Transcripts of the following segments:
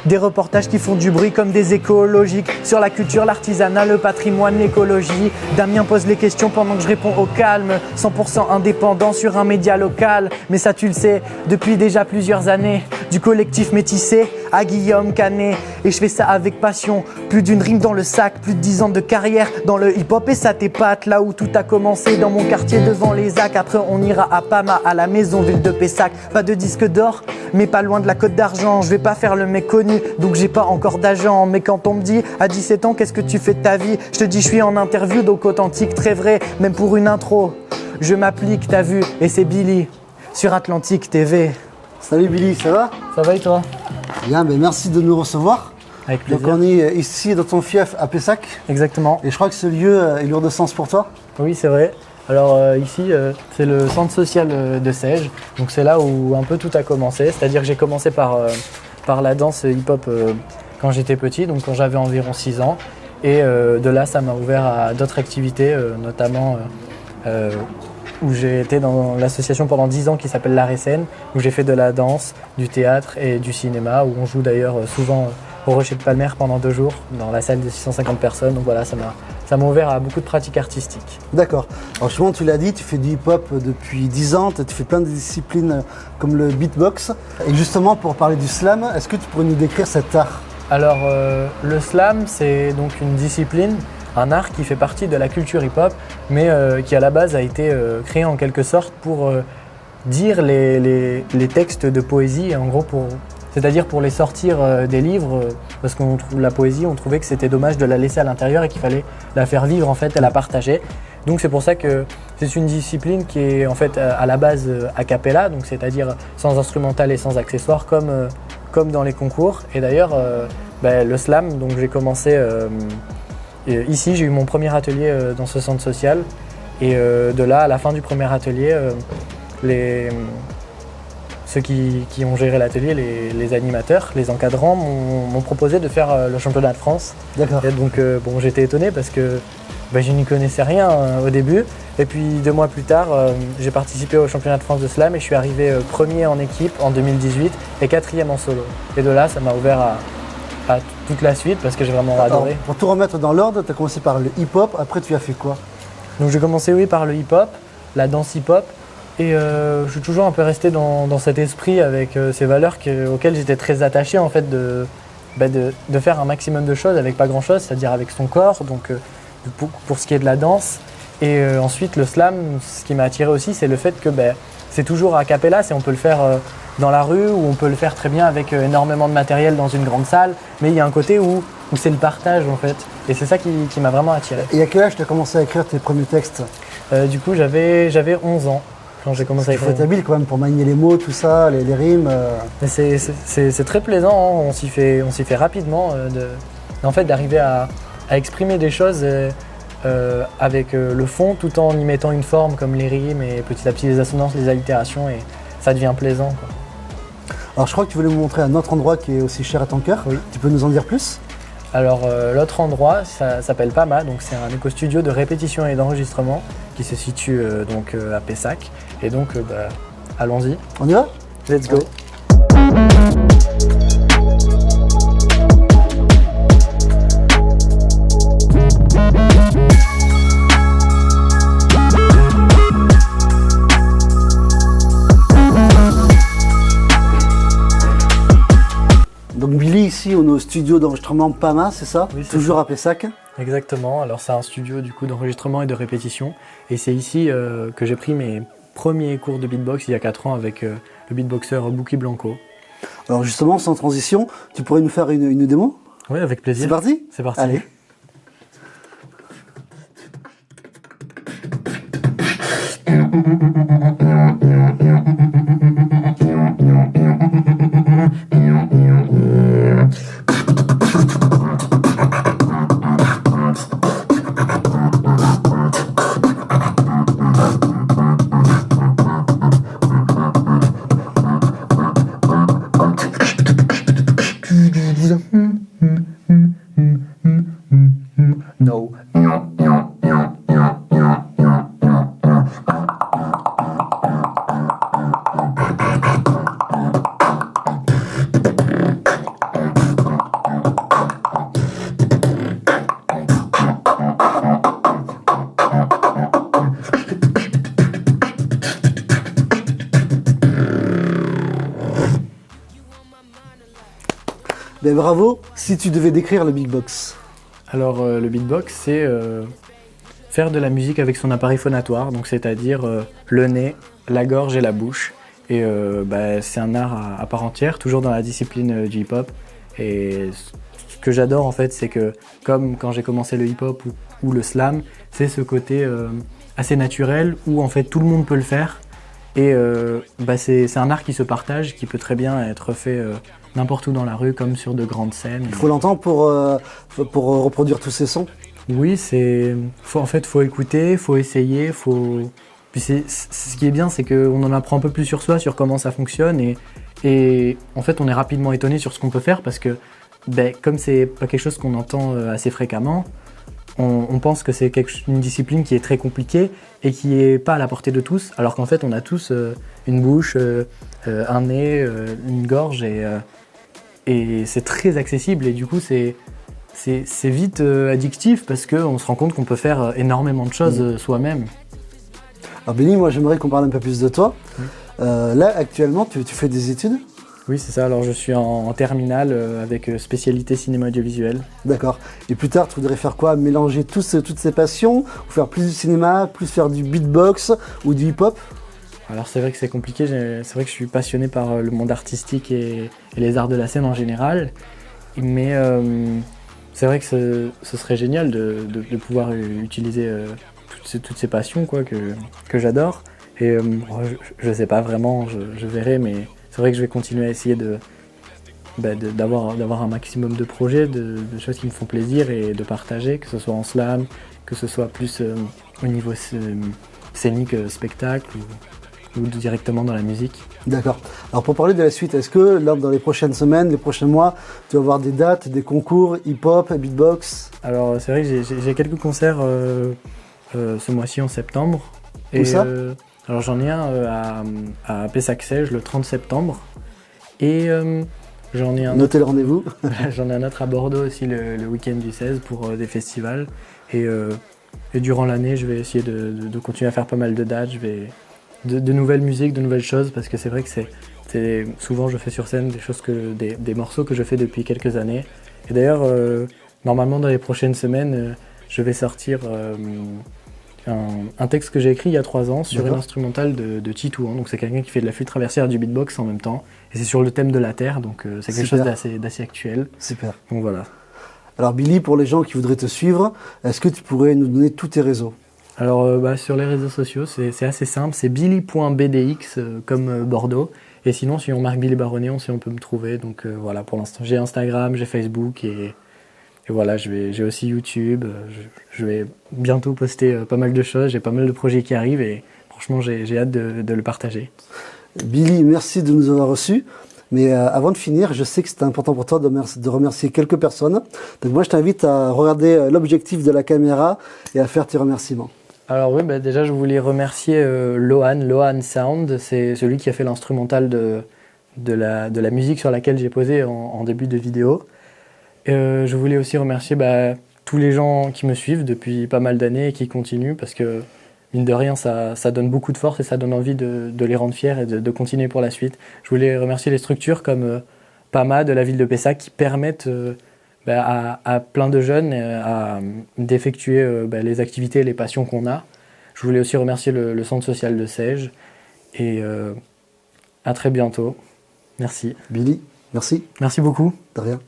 Des reportages qui font du bruit comme des échos logiques sur la culture, l'artisanat, le patrimoine, l'écologie. Damien pose les questions pendant que je réponds au calme. 100% indépendant sur un média local. Mais ça tu le sais, depuis déjà plusieurs années. Du collectif métissé à Guillaume Canet. Et je fais ça avec passion. Plus d'une rime dans le sac, plus de 10 ans de carrière dans le hip-hop et ça t'épate. Là où tout a commencé dans mon quartier devant les Acs. Après on ira à Pama, à la maison ville de Pessac. Pas de disque d'or, mais pas loin de la Côte d'Argent. Je vais pas faire le mec connu, donc j'ai pas encore d'agent. Mais quand on me dit à 17 ans qu'est-ce que tu fais de ta vie, je te dis je suis en interview, donc authentique, très vrai. Même pour une intro, je m'applique, t'as vu. Et c'est Billy sur Atlantique TV. Salut Billy, ça va? Ça va et toi? Bien, ben merci de nous recevoir. Avec plaisir. Donc on est ici dans ton fief à Pessac. Exactement. Et je crois que ce lieu est lourd de sens pour toi. Oui, c'est vrai. Alors ici, c'est le centre social de Sège. Donc c'est là où un peu tout a commencé. C'est-à-dire que j'ai commencé par la danse hip-hop quand j'étais petit, donc quand j'avais environ 6 ans. Et de là, ça m'a ouvert à d'autres activités, notamment où j'ai été dans l'association pendant 10 ans qui s'appelle l'Art et Scène, où j'ai fait de la danse, du théâtre et du cinéma, où on joue d'ailleurs souvent au Rocher de Palmer pendant 2 jours, dans la salle de 650 personnes. Donc voilà, ça m'a ouvert à beaucoup de pratiques artistiques. D'accord. Alors justement, tu l'as dit, tu fais du hip-hop depuis 10 ans, tu fais plein de disciplines comme le beatbox. Et justement, pour parler du slam, est-ce que tu pourrais nous décrire cet art? Alors le slam, c'est donc une discipline, un art qui fait partie de la culture hip-hop, mais qui à la base a été créé en quelque sorte pour dire les textes de poésie, en gros c'est-à-dire pour les sortir des livres, parce que la poésie, on trouvait que c'était dommage de la laisser à l'intérieur et qu'il fallait la faire vivre en fait et la partager. Donc c'est pour ça que c'est une discipline qui est en fait à la base a cappella, donc c'est-à-dire sans instrumental et sans accessoires comme dans les concours. Et d'ailleurs le slam, donc j'ai commencé ici, j'ai eu mon premier atelier dans ce centre social et de là à la fin du premier atelier, ceux qui ont géré l'atelier, les animateurs, les encadrants, m'ont proposé de faire le championnat de France. D'accord. Et donc j'étais étonné parce que je n'y connaissais rien au début. Et puis 2 mois plus tard, j'ai participé au championnat de France de slam et je suis arrivé premier en équipe en 2018 et 4e en solo. Et de là, ça m'a ouvert à toute la suite parce que j'ai vraiment adoré. Alors, pour tout remettre dans l'ordre, tu as commencé par le hip-hop, après tu as fait quoi? Donc j'ai commencé par le hip-hop, la danse hip-hop. Et je suis toujours un peu resté dans cet esprit avec ces valeurs auxquelles j'étais très attaché en fait de faire un maximum de choses avec pas grand chose, c'est-à-dire avec son corps, donc pour ce qui est de la danse. Et ensuite le slam, ce qui m'a attiré aussi, c'est le fait que c'est toujours a cappella, on peut le faire dans la rue ou on peut le faire très bien avec énormément de matériel dans une grande salle, mais il y a un côté où c'est le partage en fait. Et c'est ça qui m'a vraiment attiré. Et à quel âge tu as commencé à écrire tes premiers textes? Du coup j'avais 11 ans. Quand j'ai commencé à écrire. Il faut être habile quand même pour manier les mots, tout ça, les rimes. C'est très plaisant, hein. On s'y fait rapidement en fait d'arriver à exprimer des choses avec le fond tout en y mettant une forme comme les rimes et petit à petit les assonances, les allitérations et ça devient plaisant, quoi. Alors je crois que tu voulais me montrer un autre endroit qui est aussi cher à ton cœur. Oui. Tu peux nous en dire plus? Alors l'autre endroit, ça s'appelle Pama, donc c'est un éco-studio de répétition et d'enregistrement qui se situe à Pessac. Et donc allons-y. On y va? Let's go. Donc Billy, ici on est au studio d'enregistrement Pama, c'est ça? Oui, c'est toujours ça. À Pessac. Exactement, alors c'est un studio du coup d'enregistrement et de répétition et c'est ici que j'ai pris mes premiers cours de beatbox il y a 4 ans avec le beatboxer Bouki Blanco. Alors justement, sans transition, tu pourrais nous faire une démo? Oui, avec plaisir. C'est parti? C'est parti. Allez. No. Ben bravo, si tu devais décrire le beatbox. Alors le beatbox, c'est faire de la musique avec son appareil phonatoire, donc c'est-à-dire le nez, la gorge et la bouche. Et c'est un art à part entière, toujours dans la discipline du hip-hop. Et ce que j'adore en fait, c'est que comme quand j'ai commencé le hip-hop ou le slam, c'est ce côté assez naturel où en fait tout le monde peut le faire. Et c'est un art qui se partage, qui peut très bien être fait n'importe où dans la rue, comme sur de grandes scènes. Il faut l'entendre pour reproduire tous ces sons. Oui, faut écouter, faut essayer, Puis ce qui est bien, c'est qu'on en apprend un peu plus sur soi, sur comment ça fonctionne, et en fait, on est rapidement étonné sur ce qu'on peut faire parce que, comme c'est pas quelque chose qu'on entend assez fréquemment, on pense que c'est une discipline qui est très compliquée et qui est pas à la portée de tous, alors qu'en fait, on a tous une bouche, un nez, une gorge, et c'est très accessible, et du coup, c'est vite addictif parce qu'on se rend compte qu'on peut faire énormément de choses soi-même. Alors Benny, moi j'aimerais qu'on parle un peu plus de toi. Là actuellement tu fais des études? Oui, c'est ça, alors je suis en terminale avec spécialité cinéma audiovisuel. D'accord. Et plus tard tu voudrais faire quoi? Mélanger toutes ces passions? Ou faire plus du cinéma, plus faire du beatbox ou du hip-hop? Alors c'est vrai que c'est compliqué, c'est vrai que je suis passionné par le monde artistique et les arts de la scène en général. Mais c'est vrai que ce serait génial de pouvoir utiliser toutes ces passions quoi, que j'adore. Et je sais pas vraiment, je verrai, mais c'est vrai que je vais continuer à essayer d'avoir un maximum de projets, de choses qui me font plaisir et de partager, que ce soit en slam, que ce soit plus au niveau scénique, spectacle ou directement dans la musique. D'accord. Alors pour parler de la suite, est-ce que là, dans les prochaines semaines, les prochains mois, tu vas avoir des dates, des concours hip-hop, beatbox? Alors c'est vrai que j'ai quelques concerts ce mois-ci en septembre. Où ça? Alors j'en ai un à Pessac-Sège le 30 septembre. Et j'en ai un Notez le rendez-vous. J'en ai un autre à Bordeaux aussi le week-end du 16 pour des festivals. Et durant l'année, je vais essayer de continuer à faire pas mal de dates. De nouvelles musiques, de nouvelles choses, parce que c'est vrai que souvent je fais sur scène des morceaux que je fais depuis quelques années. Et d'ailleurs, normalement dans les prochaines semaines, je vais sortir un texte que j'ai écrit il y a 3 ans sur une instrumentale de Titouan. Donc c'est quelqu'un qui fait de la flûte traversière et du beatbox en même temps. Et c'est sur le thème de la Terre, donc c'est quelque chose d'assez actuel. Super. Donc voilà. Alors Billy, pour les gens qui voudraient te suivre, est-ce que tu pourrais nous donner tous tes réseaux? Alors sur les réseaux sociaux, c'est assez simple, c'est billy.bdx comme Bordeaux. Et sinon, si on marque Billy Baronnet, on peut me trouver. Donc voilà, pour l'instant, j'ai Instagram, j'ai Facebook et voilà, j'ai aussi YouTube. Je vais bientôt poster pas mal de choses, j'ai pas mal de projets qui arrivent et franchement, j'ai hâte de le partager. Billy, merci de nous avoir reçus. Mais avant de finir, je sais que c'était important pour toi de remercier quelques personnes. Donc moi, je t'invite à regarder l'objectif de la caméra et à faire tes remerciements. Alors oui, déjà je voulais remercier Lohan Sound, c'est celui qui a fait l'instrumental de la musique sur laquelle j'ai posé en début de vidéo. Je voulais aussi remercier tous les gens qui me suivent depuis pas mal d'années et qui continuent parce que mine de rien ça donne beaucoup de force et ça donne envie de les rendre fiers et de continuer pour la suite. Je voulais remercier les structures comme PAMA de la ville de Pessac qui permettent à plein de jeunes d'effectuer les activités et les passions qu'on a. Je voulais aussi remercier le centre social de Sège et à très bientôt. Merci. Billy, merci. Merci beaucoup. De rien.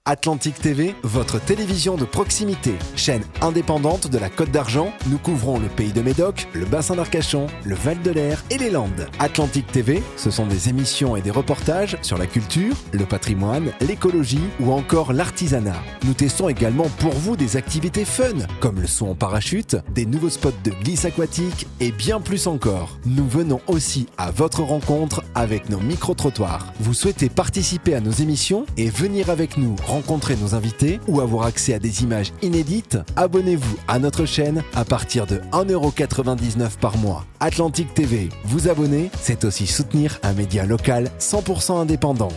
Atlantic TV, votre télévision de proximité. Chaîne indépendante de la Côte d'Argent, nous couvrons le pays de Médoc, le bassin d'Arcachon, le Val de l'Air et les Landes. Atlantic TV, ce sont des émissions et des reportages sur la culture, le patrimoine, l'écologie ou encore l'artisanat. Nous testons également pour vous des activités fun, comme le saut en parachute, des nouveaux spots de glisse aquatique et bien plus encore. Nous venons aussi à votre rencontre avec nos micro-trottoirs. Vous souhaitez participer à nos émissions et venir avec nous rencontrer nos invités ou avoir accès à des images inédites, abonnez-vous à notre chaîne à partir de 1,99€ par mois. Atlantic TV, vous abonner, c'est aussi soutenir un média local 100% indépendant.